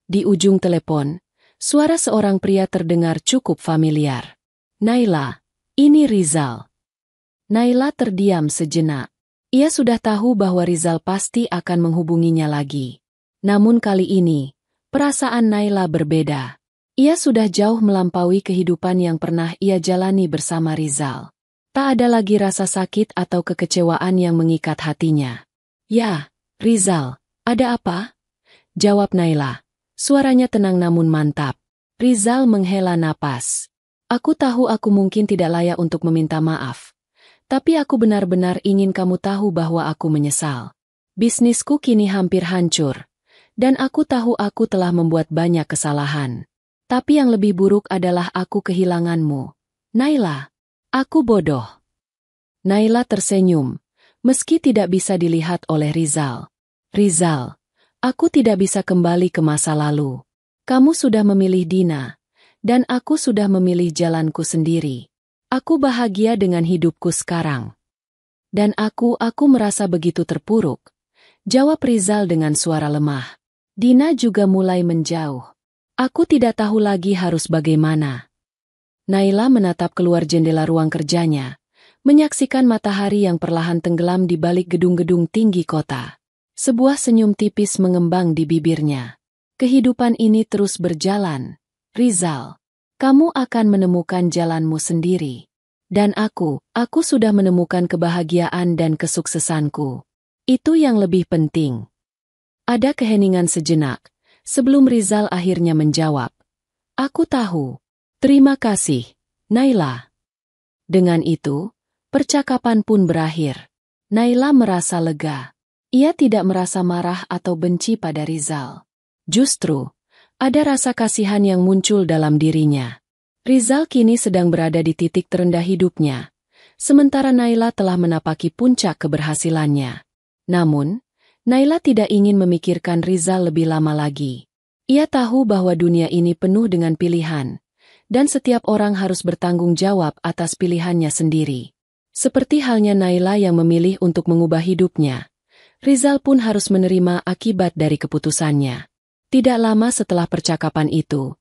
Di ujung telepon, suara seorang pria terdengar cukup familiar. "Naila, ini Rizal." Naila terdiam sejenak. Ia sudah tahu bahwa Rizal pasti akan menghubunginya lagi. Namun kali ini, perasaan Naila berbeda. Ia sudah jauh melampaui kehidupan yang pernah ia jalani bersama Rizal. Tak ada lagi rasa sakit atau kekecewaan yang mengikat hatinya. "Ya, Rizal, ada apa?" jawab Naila. Suaranya tenang namun mantap. Rizal menghela napas. "Aku tahu aku mungkin tidak layak untuk meminta maaf. Tapi aku benar-benar ingin kamu tahu bahwa aku menyesal. Bisnisku kini hampir hancur. Dan aku tahu aku telah membuat banyak kesalahan. Tapi yang lebih buruk adalah aku kehilanganmu. Naila, aku bodoh." Naila tersenyum, meski tidak bisa dilihat oleh Rizal. "Rizal, aku tidak bisa kembali ke masa lalu. Kamu sudah memilih Dina, dan aku sudah memilih jalanku sendiri. Aku bahagia dengan hidupku sekarang." "Dan aku merasa begitu terpuruk," jawab Rizal dengan suara lemah. Dina juga mulai menjauh. "Aku tidak tahu lagi harus bagaimana." Naila menatap keluar jendela ruang kerjanya, menyaksikan matahari yang perlahan tenggelam di balik gedung-gedung tinggi kota. Sebuah senyum tipis mengembang di bibirnya. "Kehidupan ini terus berjalan, Rizal. Kamu akan menemukan jalanmu sendiri. Dan aku sudah menemukan kebahagiaan dan kesuksesanku. Itu yang lebih penting." Ada keheningan sejenak, sebelum Rizal akhirnya menjawab. "Aku tahu. Terima kasih, Naila." Dengan itu, percakapan pun berakhir. Naila merasa lega. Ia tidak merasa marah atau benci pada Rizal. Justru, ada rasa kasihan yang muncul dalam dirinya. Rizal kini sedang berada di titik terendah hidupnya, sementara Naila telah menapaki puncak keberhasilannya. Namun, Naila tidak ingin memikirkan Rizal lebih lama lagi. Ia tahu bahwa dunia ini penuh dengan pilihan, dan setiap orang harus bertanggung jawab atas pilihannya sendiri. Seperti halnya Naila yang memilih untuk mengubah hidupnya, Rizal pun harus menerima akibat dari keputusannya. Tidak lama setelah percakapan itu,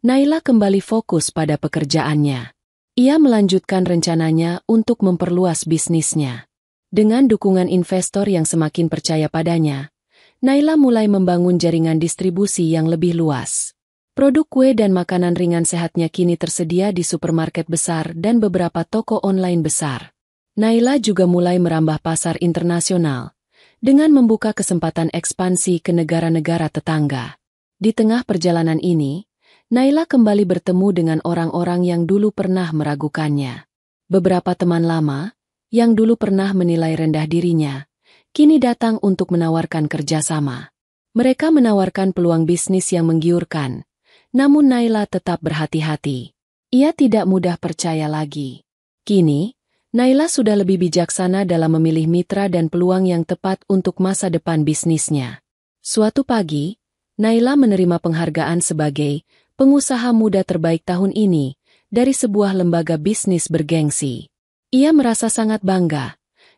Naila kembali fokus pada pekerjaannya. Ia melanjutkan rencananya untuk memperluas bisnisnya. Dengan dukungan investor yang semakin percaya padanya, Naila mulai membangun jaringan distribusi yang lebih luas. Produk kue dan makanan ringan sehatnya kini tersedia di supermarket besar dan beberapa toko online besar. Naila juga mulai merambah pasar internasional, dengan membuka kesempatan ekspansi ke negara-negara tetangga. Di tengah perjalanan ini, Naila kembali bertemu dengan orang-orang yang dulu pernah meragukannya. Beberapa teman lama, yang dulu pernah menilai rendah dirinya, kini datang untuk menawarkan kerjasama. Mereka menawarkan peluang bisnis yang menggiurkan, namun Naila tetap berhati-hati. Ia tidak mudah percaya lagi. Kini, Naila sudah lebih bijaksana dalam memilih mitra dan peluang yang tepat untuk masa depan bisnisnya. Suatu pagi, Naila menerima penghargaan sebagai pengusaha muda terbaik tahun ini dari sebuah lembaga bisnis bergengsi. Ia merasa sangat bangga.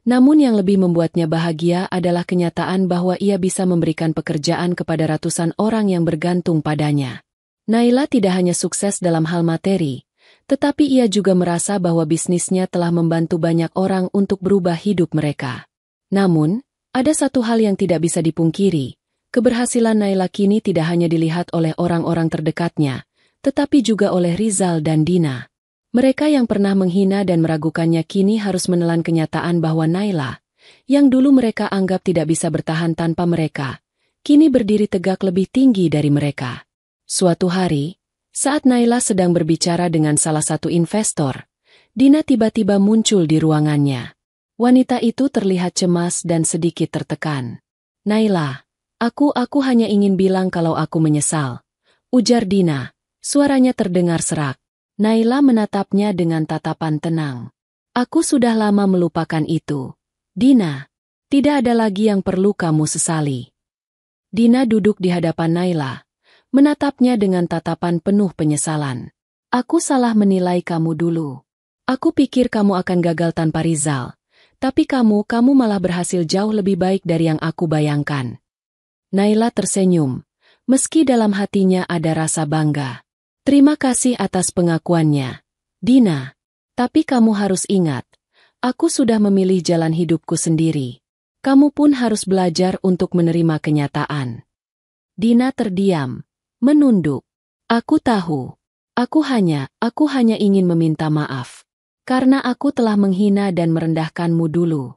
Namun yang lebih membuatnya bahagia adalah kenyataan bahwa ia bisa memberikan pekerjaan kepada ratusan orang yang bergantung padanya. Naila tidak hanya sukses dalam hal materi, tetapi ia juga merasa bahwa bisnisnya telah membantu banyak orang untuk berubah hidup mereka. Namun, ada satu hal yang tidak bisa dipungkiri, keberhasilan Naila kini tidak hanya dilihat oleh orang-orang terdekatnya, tetapi juga oleh Rizal dan Dina. Mereka yang pernah menghina dan meragukannya kini harus menelan kenyataan bahwa Naila, yang dulu mereka anggap tidak bisa bertahan tanpa mereka, kini berdiri tegak lebih tinggi dari mereka. Suatu hari, saat Naila sedang berbicara dengan salah satu investor, Dina tiba-tiba muncul di ruangannya. Wanita itu terlihat cemas dan sedikit tertekan. "Naila, aku hanya ingin bilang kalau aku menyesal," ujar Dina, suaranya terdengar serak. Naila menatapnya dengan tatapan tenang. "Aku sudah lama melupakan itu. Dina, tidak ada lagi yang perlu kamu sesali." Dina duduk di hadapan Naila, menatapnya dengan tatapan penuh penyesalan. "Aku salah menilai kamu dulu. Aku pikir kamu akan gagal tanpa Rizal, tapi kamu malah berhasil jauh lebih baik dari yang aku bayangkan." Naila tersenyum, meski dalam hatinya ada rasa bangga. "Terima kasih atas pengakuannya, Dina. Tapi kamu harus ingat, aku sudah memilih jalan hidupku sendiri. Kamu pun harus belajar untuk menerima kenyataan." Dina terdiam, menunduk. "Aku tahu. Aku hanya ingin meminta maaf. Karena aku telah menghina dan merendahkanmu dulu."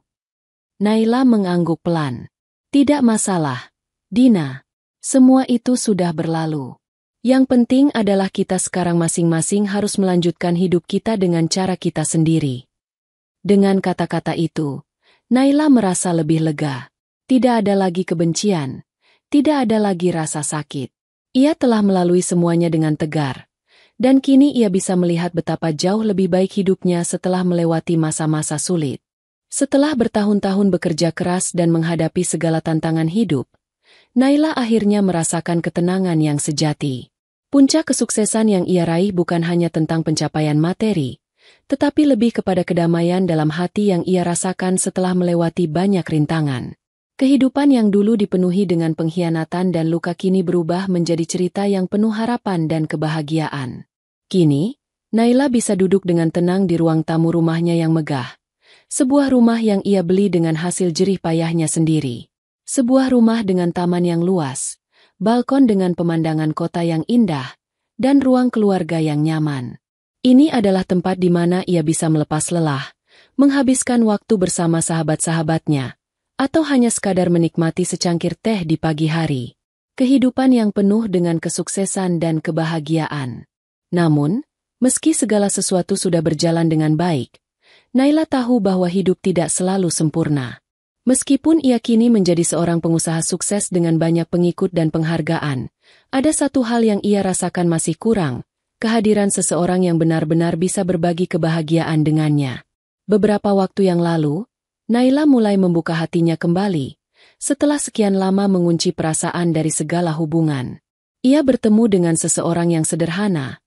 Naila mengangguk pelan. "Tidak masalah, Dina. Semua itu sudah berlalu. Yang penting adalah kita sekarang masing-masing harus melanjutkan hidup kita dengan cara kita sendiri." Dengan kata-kata itu, Naila merasa lebih lega. Tidak ada lagi kebencian, tidak ada lagi rasa sakit. Ia telah melalui semuanya dengan tegar, dan kini ia bisa melihat betapa jauh lebih baik hidupnya setelah melewati masa-masa sulit. Setelah bertahun-tahun bekerja keras dan menghadapi segala tantangan hidup, Naila akhirnya merasakan ketenangan yang sejati. Puncak kesuksesan yang ia raih bukan hanya tentang pencapaian materi, tetapi lebih kepada kedamaian dalam hati yang ia rasakan setelah melewati banyak rintangan. Kehidupan yang dulu dipenuhi dengan pengkhianatan dan luka kini berubah menjadi cerita yang penuh harapan dan kebahagiaan. Kini, Naila bisa duduk dengan tenang di ruang tamu rumahnya yang megah. Sebuah rumah yang ia beli dengan hasil jerih payahnya sendiri. Sebuah rumah dengan taman yang luas, balkon dengan pemandangan kota yang indah, dan ruang keluarga yang nyaman. Ini adalah tempat di mana ia bisa melepas lelah, menghabiskan waktu bersama sahabat-sahabatnya, atau hanya sekadar menikmati secangkir teh di pagi hari. Kehidupan yang penuh dengan kesuksesan dan kebahagiaan. Namun, meski segala sesuatu sudah berjalan dengan baik, Naila tahu bahwa hidup tidak selalu sempurna. Meskipun ia kini menjadi seorang pengusaha sukses dengan banyak pengikut dan penghargaan, ada satu hal yang ia rasakan masih kurang, kehadiran seseorang yang benar-benar bisa berbagi kebahagiaan dengannya. Beberapa waktu yang lalu, Naila mulai membuka hatinya kembali, setelah sekian lama mengunci perasaan dari segala hubungan. Ia bertemu dengan seseorang yang sederhana,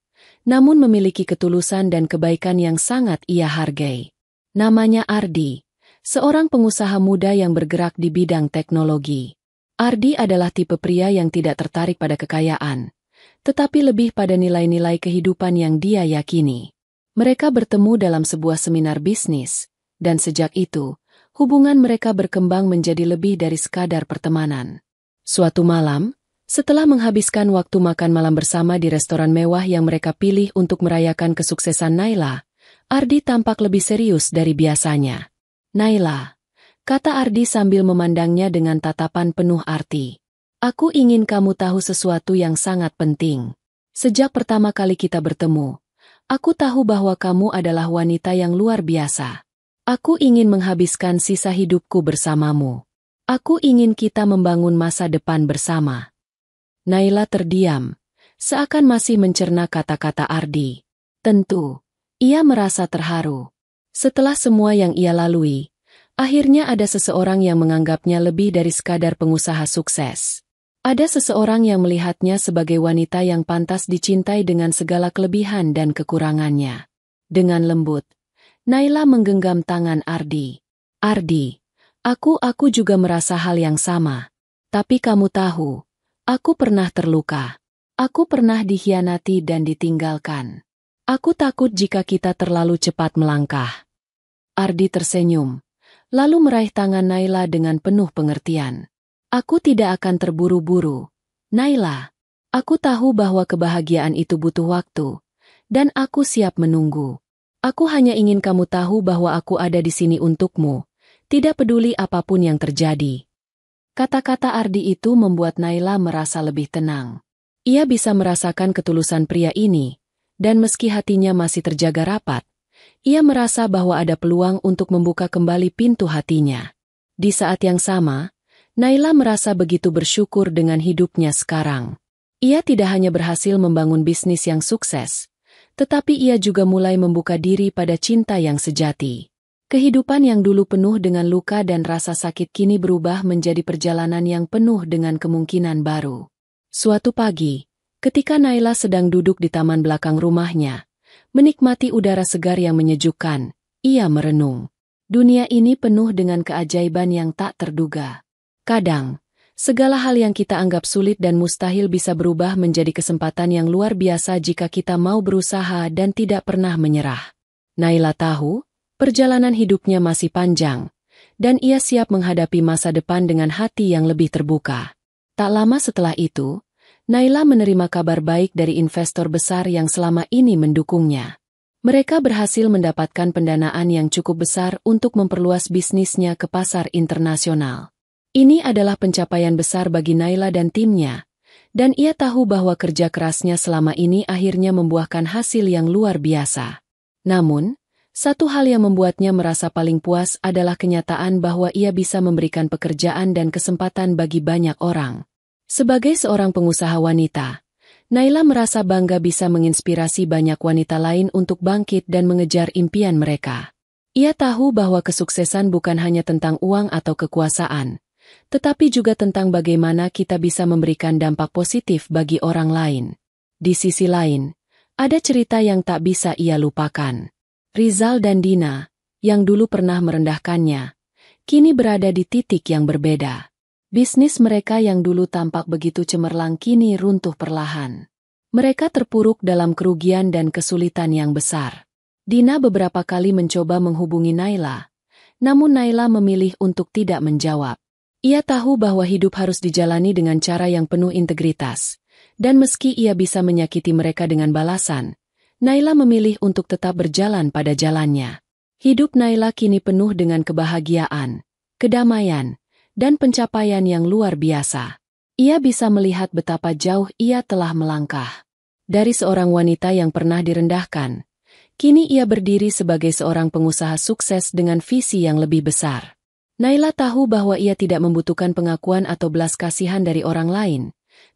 namun memiliki ketulusan dan kebaikan yang sangat ia hargai. Namanya Ardi. Seorang pengusaha muda yang bergerak di bidang teknologi. Ardi adalah tipe pria yang tidak tertarik pada kekayaan, tetapi lebih pada nilai-nilai kehidupan yang dia yakini. Mereka bertemu dalam sebuah seminar bisnis, dan sejak itu, hubungan mereka berkembang menjadi lebih dari sekadar pertemanan. Suatu malam, setelah menghabiskan waktu makan malam bersama di restoran mewah yang mereka pilih untuk merayakan kesuksesan Naila, Ardi tampak lebih serius dari biasanya. "Naila, kata Ardi sambil memandangnya dengan tatapan penuh arti. Aku ingin kamu tahu sesuatu yang sangat penting. Sejak pertama kali kita bertemu, aku tahu bahwa kamu adalah wanita yang luar biasa. Aku ingin menghabiskan sisa hidupku bersamamu. Aku ingin kita membangun masa depan bersama. Naila terdiam, seakan masih mencerna kata-kata Ardi. Tentu, ia merasa terharu. Setelah semua yang ia lalui, akhirnya ada seseorang yang menganggapnya lebih dari sekadar pengusaha sukses. Ada seseorang yang melihatnya sebagai wanita yang pantas dicintai dengan segala kelebihan dan kekurangannya. Dengan lembut, Naila menggenggam tangan Ardi. Ardi, aku juga merasa hal yang sama. Tapi kamu tahu, aku pernah terluka. Aku pernah dikhianati dan ditinggalkan. Aku takut jika kita terlalu cepat melangkah. Ardi tersenyum, lalu meraih tangan Naila dengan penuh pengertian. Aku tidak akan terburu-buru. Naila, aku tahu bahwa kebahagiaan itu butuh waktu, dan aku siap menunggu. Aku hanya ingin kamu tahu bahwa aku ada di sini untukmu, tidak peduli apapun yang terjadi. Kata-kata Ardi itu membuat Naila merasa lebih tenang. Ia bisa merasakan ketulusan pria ini, dan meski hatinya masih terjaga rapat, ia merasa bahwa ada peluang untuk membuka kembali pintu hatinya. Di saat yang sama, Naila merasa begitu bersyukur dengan hidupnya sekarang. Ia tidak hanya berhasil membangun bisnis yang sukses, tetapi ia juga mulai membuka diri pada cinta yang sejati. Kehidupan yang dulu penuh dengan luka dan rasa sakit kini berubah menjadi perjalanan yang penuh dengan kemungkinan baru. Suatu pagi, ketika Naila sedang duduk di taman belakang rumahnya, menikmati udara segar yang menyejukkan, ia merenung. Dunia ini penuh dengan keajaiban yang tak terduga. Kadang, segala hal yang kita anggap sulit dan mustahil bisa berubah menjadi kesempatan yang luar biasa jika kita mau berusaha dan tidak pernah menyerah. Naila tahu, perjalanan hidupnya masih panjang, dan ia siap menghadapi masa depan dengan hati yang lebih terbuka. Tak lama setelah itu, Naila menerima kabar baik dari investor besar yang selama ini mendukungnya. Mereka berhasil mendapatkan pendanaan yang cukup besar untuk memperluas bisnisnya ke pasar internasional. Ini adalah pencapaian besar bagi Naila dan timnya, dan ia tahu bahwa kerja kerasnya selama ini akhirnya membuahkan hasil yang luar biasa. Namun, satu hal yang membuatnya merasa paling puas adalah kenyataan bahwa ia bisa memberikan pekerjaan dan kesempatan bagi banyak orang. Sebagai seorang pengusaha wanita, Naila merasa bangga bisa menginspirasi banyak wanita lain untuk bangkit dan mengejar impian mereka. Ia tahu bahwa kesuksesan bukan hanya tentang uang atau kekuasaan, tetapi juga tentang bagaimana kita bisa memberikan dampak positif bagi orang lain. Di sisi lain, ada cerita yang tak bisa ia lupakan. Rizal dan Dina, yang dulu pernah merendahkannya, kini berada di titik yang berbeda. Bisnis mereka yang dulu tampak begitu cemerlang kini runtuh perlahan. Mereka terpuruk dalam kerugian dan kesulitan yang besar. Dina beberapa kali mencoba menghubungi Naila, namun Naila memilih untuk tidak menjawab. Ia tahu bahwa hidup harus dijalani dengan cara yang penuh integritas, dan meski ia bisa menyakiti mereka dengan balasan, Naila memilih untuk tetap berjalan pada jalannya. Hidup Naila kini penuh dengan kebahagiaan, kedamaian, dan pencapaian yang luar biasa. Ia bisa melihat betapa jauh ia telah melangkah. Dari seorang wanita yang pernah direndahkan, kini ia berdiri sebagai seorang pengusaha sukses dengan visi yang lebih besar. Naila tahu bahwa ia tidak membutuhkan pengakuan atau belas kasihan dari orang lain,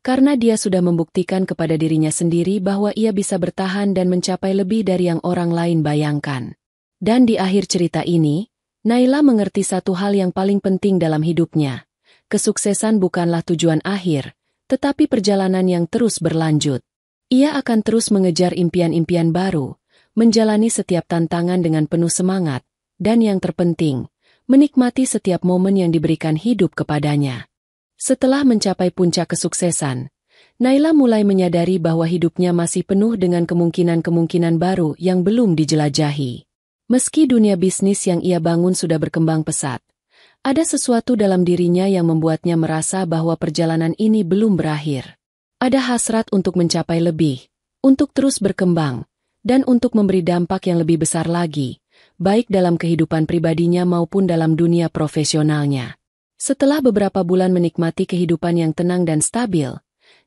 karena dia sudah membuktikan kepada dirinya sendiri bahwa ia bisa bertahan dan mencapai lebih dari yang orang lain bayangkan. Dan di akhir cerita ini, Naila mengerti satu hal yang paling penting dalam hidupnya. Kesuksesan bukanlah tujuan akhir, tetapi perjalanan yang terus berlanjut. Ia akan terus mengejar impian-impian baru, menjalani setiap tantangan dengan penuh semangat, dan yang terpenting, menikmati setiap momen yang diberikan hidup kepadanya. Setelah mencapai puncak kesuksesan, Naila mulai menyadari bahwa hidupnya masih penuh dengan kemungkinan-kemungkinan baru yang belum dijelajahi. Meski dunia bisnis yang ia bangun sudah berkembang pesat, ada sesuatu dalam dirinya yang membuatnya merasa bahwa perjalanan ini belum berakhir. Ada hasrat untuk mencapai lebih, untuk terus berkembang, dan untuk memberi dampak yang lebih besar lagi, baik dalam kehidupan pribadinya maupun dalam dunia profesionalnya. Setelah beberapa bulan menikmati kehidupan yang tenang dan stabil,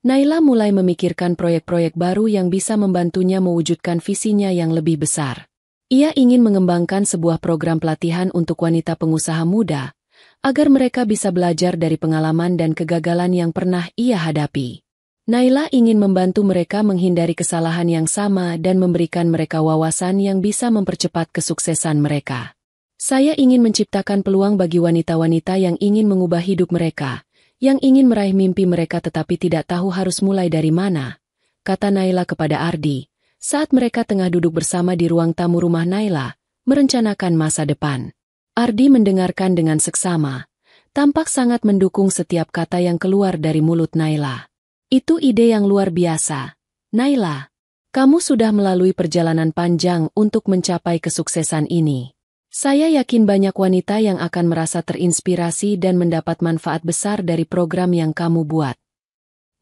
Naila mulai memikirkan proyek-proyek baru yang bisa membantunya mewujudkan visinya yang lebih besar. Ia ingin mengembangkan sebuah program pelatihan untuk wanita pengusaha muda, agar mereka bisa belajar dari pengalaman dan kegagalan yang pernah ia hadapi. Naila ingin membantu mereka menghindari kesalahan yang sama dan memberikan mereka wawasan yang bisa mempercepat kesuksesan mereka. Saya ingin menciptakan peluang bagi wanita-wanita yang ingin mengubah hidup mereka, yang ingin meraih mimpi mereka tetapi tidak tahu harus mulai dari mana, kata Naila kepada Ardi, saat mereka tengah duduk bersama di ruang tamu rumah Naila, merencanakan masa depan. Ardi mendengarkan dengan seksama, tampak sangat mendukung setiap kata yang keluar dari mulut Naila. Itu ide yang luar biasa. Naila, kamu sudah melalui perjalanan panjang untuk mencapai kesuksesan ini. Saya yakin banyak wanita yang akan merasa terinspirasi dan mendapat manfaat besar dari program yang kamu buat.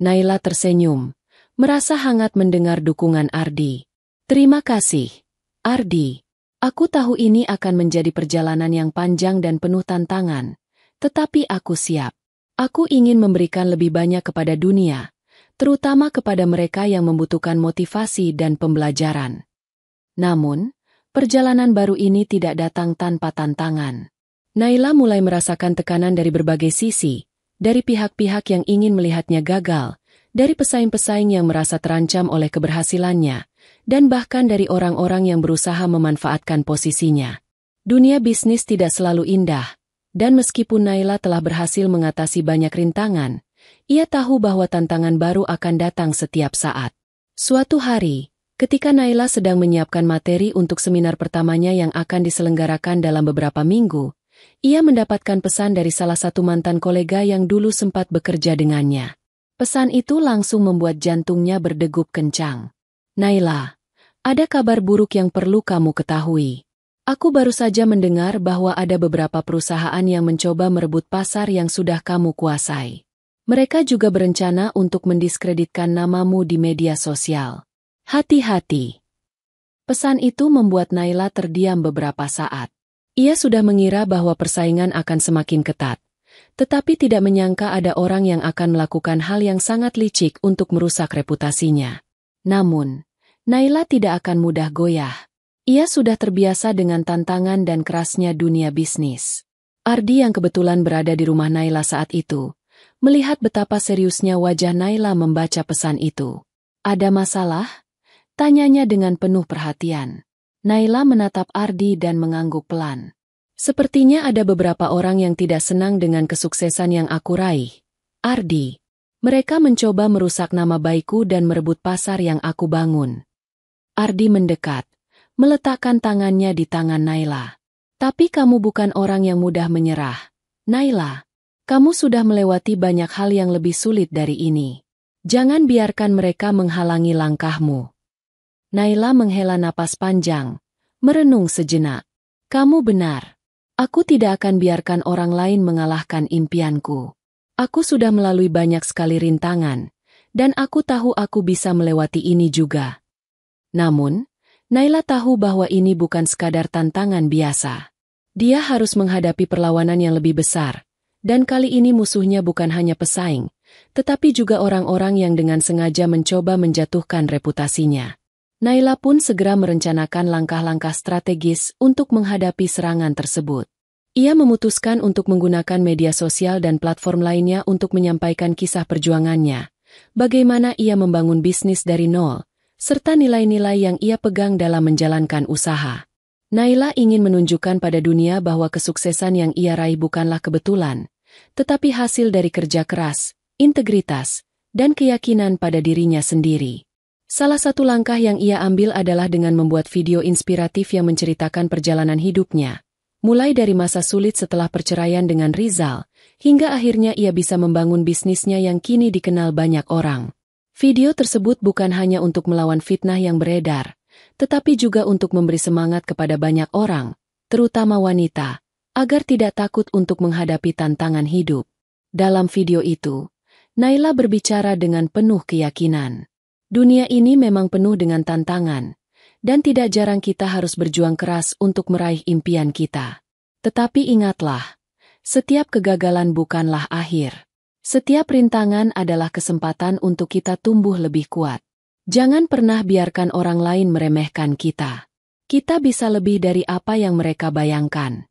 Naila tersenyum, merasa hangat mendengar dukungan Ardi. Terima kasih, Ardi. Aku tahu ini akan menjadi perjalanan yang panjang dan penuh tantangan, tetapi aku siap. Aku ingin memberikan lebih banyak kepada dunia, terutama kepada mereka yang membutuhkan motivasi dan pembelajaran. Namun, perjalanan baru ini tidak datang tanpa tantangan. Naila mulai merasakan tekanan dari berbagai sisi, dari pihak-pihak yang ingin melihatnya gagal, dari pesaing-pesaing yang merasa terancam oleh keberhasilannya, dan bahkan dari orang-orang yang berusaha memanfaatkan posisinya. Dunia bisnis tidak selalu indah, dan meskipun Naila telah berhasil mengatasi banyak rintangan, ia tahu bahwa tantangan baru akan datang setiap saat. Suatu hari, ketika Naila sedang menyiapkan materi untuk seminar pertamanya yang akan diselenggarakan dalam beberapa minggu, ia mendapatkan pesan dari salah satu mantan kolega yang dulu sempat bekerja dengannya. Pesan itu langsung membuat jantungnya berdegup kencang. Naila, ada kabar buruk yang perlu kamu ketahui. Aku baru saja mendengar bahwa ada beberapa perusahaan yang mencoba merebut pasar yang sudah kamu kuasai. Mereka juga berencana untuk mendiskreditkan namamu di media sosial. Hati-hati. Pesan itu membuat Naila terdiam beberapa saat. Ia sudah mengira bahwa persaingan akan semakin ketat, tetapi tidak menyangka ada orang yang akan melakukan hal yang sangat licik untuk merusak reputasinya. Namun, Naila tidak akan mudah goyah. Ia sudah terbiasa dengan tantangan dan kerasnya dunia bisnis. Ardi yang kebetulan berada di rumah Naila saat itu, melihat betapa seriusnya wajah Naila membaca pesan itu. Ada masalah? Tanyanya dengan penuh perhatian. Naila menatap Ardi dan mengangguk pelan. Sepertinya ada beberapa orang yang tidak senang dengan kesuksesan yang aku raih. Ardi, mereka mencoba merusak nama baikku dan merebut pasar yang aku bangun. Ardi mendekat, meletakkan tangannya di tangan Naila. Tapi kamu bukan orang yang mudah menyerah. Naila, kamu sudah melewati banyak hal yang lebih sulit dari ini. Jangan biarkan mereka menghalangi langkahmu. Naila menghela napas panjang, merenung sejenak. Kamu benar. Aku tidak akan biarkan orang lain mengalahkan impianku. Aku sudah melalui banyak sekali rintangan, dan aku tahu aku bisa melewati ini juga. Namun, Naila tahu bahwa ini bukan sekadar tantangan biasa. Dia harus menghadapi perlawanan yang lebih besar, dan kali ini musuhnya bukan hanya pesaing, tetapi juga orang-orang yang dengan sengaja mencoba menjatuhkan reputasinya. Naila pun segera merencanakan langkah-langkah strategis untuk menghadapi serangan tersebut. Ia memutuskan untuk menggunakan media sosial dan platform lainnya untuk menyampaikan kisah perjuangannya, bagaimana ia membangun bisnis dari nol, serta nilai-nilai yang ia pegang dalam menjalankan usaha. Naila ingin menunjukkan pada dunia bahwa kesuksesan yang ia raih bukanlah kebetulan, tetapi hasil dari kerja keras, integritas, dan keyakinan pada dirinya sendiri. Salah satu langkah yang ia ambil adalah dengan membuat video inspiratif yang menceritakan perjalanan hidupnya, mulai dari masa sulit setelah perceraian dengan Rizal, hingga akhirnya ia bisa membangun bisnisnya yang kini dikenal banyak orang. Video tersebut bukan hanya untuk melawan fitnah yang beredar, tetapi juga untuk memberi semangat kepada banyak orang, terutama wanita, agar tidak takut untuk menghadapi tantangan hidup. Dalam video itu, Naila berbicara dengan penuh keyakinan. Dunia ini memang penuh dengan tantangan, Dan tidak jarang kita harus berjuang keras untuk meraih impian kita. Tetapi ingatlah, setiap kegagalan bukanlah akhir. Setiap rintangan adalah kesempatan untuk kita tumbuh lebih kuat. Jangan pernah biarkan orang lain meremehkan kita. Kita bisa lebih dari apa yang mereka bayangkan.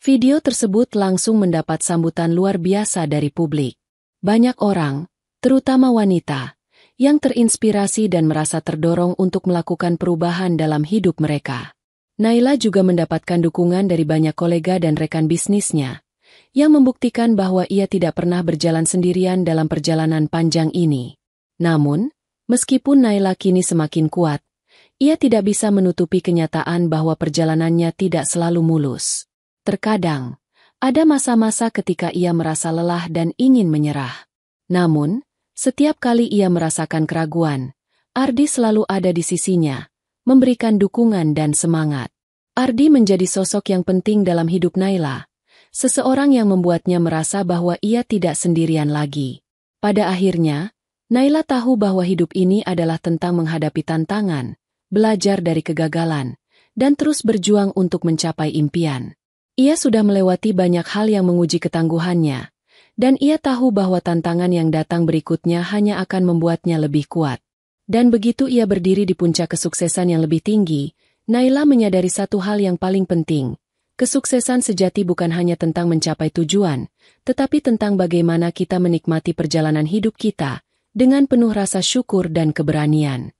Video tersebut langsung mendapat sambutan luar biasa dari publik. Banyak orang, terutama wanita, yang terinspirasi dan merasa terdorong untuk melakukan perubahan dalam hidup mereka. Naila juga mendapatkan dukungan dari banyak kolega dan rekan bisnisnya, yang membuktikan bahwa ia tidak pernah berjalan sendirian dalam perjalanan panjang ini. Namun, meskipun Naila kini semakin kuat, ia tidak bisa menutupi kenyataan bahwa perjalanannya tidak selalu mulus. Terkadang, ada masa-masa ketika ia merasa lelah dan ingin menyerah. Namun, setiap kali ia merasakan keraguan, Ardi selalu ada di sisinya, memberikan dukungan dan semangat. Ardi menjadi sosok yang penting dalam hidup Naila, seseorang yang membuatnya merasa bahwa ia tidak sendirian lagi. Pada akhirnya, Naila tahu bahwa hidup ini adalah tentang menghadapi tantangan, belajar dari kegagalan, dan terus berjuang untuk mencapai impian. Ia sudah melewati banyak hal yang menguji ketangguhannya, dan ia tahu bahwa tantangan yang datang berikutnya hanya akan membuatnya lebih kuat. Dan begitu ia berdiri di puncak kesuksesan yang lebih tinggi, Naila menyadari satu hal yang paling penting. Kesuksesan sejati bukan hanya tentang mencapai tujuan, tetapi tentang bagaimana kita menikmati perjalanan hidup kita, dengan penuh rasa syukur dan keberanian.